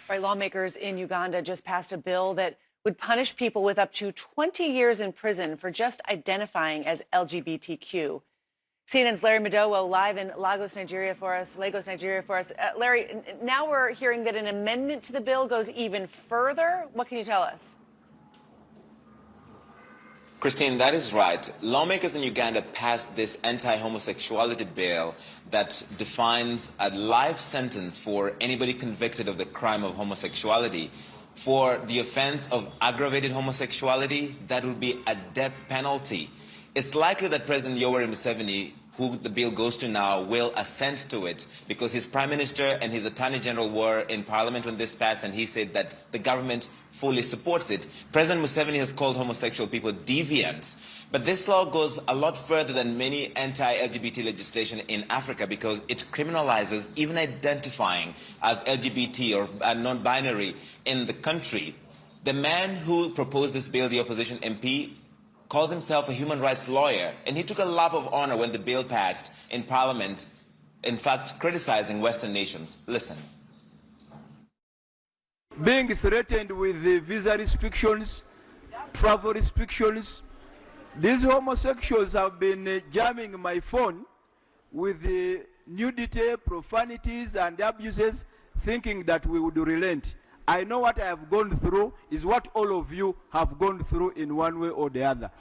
Right, lawmakers in Uganda just passed a bill that would punish people with up to 20 years in prison for just identifying as LGBTQ. CNN's Larry Madowo live in Lagos, Nigeria for us. Larry, now we're hearing that an amendment to the bill goes even further. What can you tell us? Christine, that is right. Lawmakers in Uganda passed this anti-homosexuality bill that defines a life sentence for anybody convicted of the crime of homosexuality. For the offense of aggravated homosexuality, that would be a death penalty. It's likely that President Yoweri Museveni, who the bill goes to now, will assent to it because his Prime Minister and his Attorney General were in Parliament when this passed, and he said that the government fully supports it. President Museveni has called homosexual people deviants. But this law goes a lot further than many anti-LGBT legislation in Africa because it criminalizes even identifying as LGBT or non-binary in the country. The man who proposed this bill, the opposition MP, calls himself a human rights lawyer, and he took a lap of honor when the bill passed in Parliament, in fact, criticizing Western nations. Listen. Being threatened with the visa restrictions, travel restrictions, these homosexuals have been jamming my phone with the nudity, profanities, and abuses, thinking that we would relent. I know what I have gone through is what all of you have gone through in one way or the other.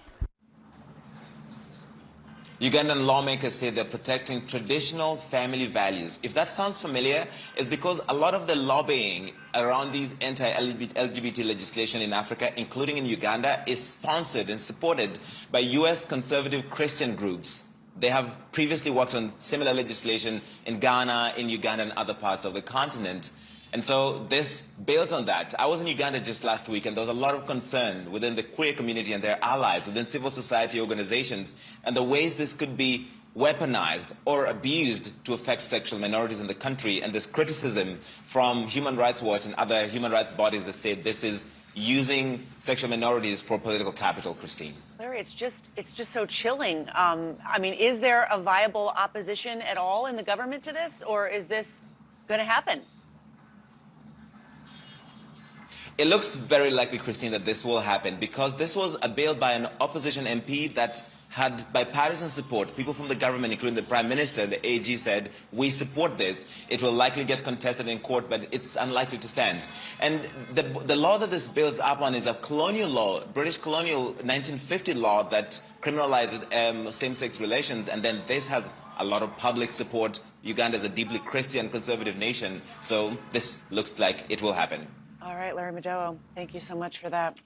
Ugandan lawmakers say they're protecting traditional family values. If that sounds familiar, it's because a lot of the lobbying around these anti-LGBT legislation in Africa, including in Uganda, is sponsored and supported by U.S. conservative Christian groups. They have previously worked on similar legislation in Ghana, in Uganda, and other parts of the continent. And so this builds on that. I was in Uganda just last week, and there was a lot of concern within the queer community and their allies, within civil society organizations, and the ways this could be weaponized or abused to affect sexual minorities in the country. And this criticism from Human Rights Watch and other human rights bodies that say this is using sexual minorities for political capital, Christine. Larry, it's just so chilling. I mean, is there a viable opposition at all in the government to this, or is this going to happen? It looks very likely, Christine, that this will happen because this was a bill by an opposition MP that had bipartisan support. People from the government, including the Prime Minister, the AG, said, we support this. It will likely get contested in court, but it's unlikely to stand. And the law that this builds up on is a colonial law, British colonial 1950 law that criminalized same-sex relations, and then this has a lot of public support. Uganda is a deeply Christian conservative nation, so this looks like it will happen. All right, Larry Madowo, thank you so much for that.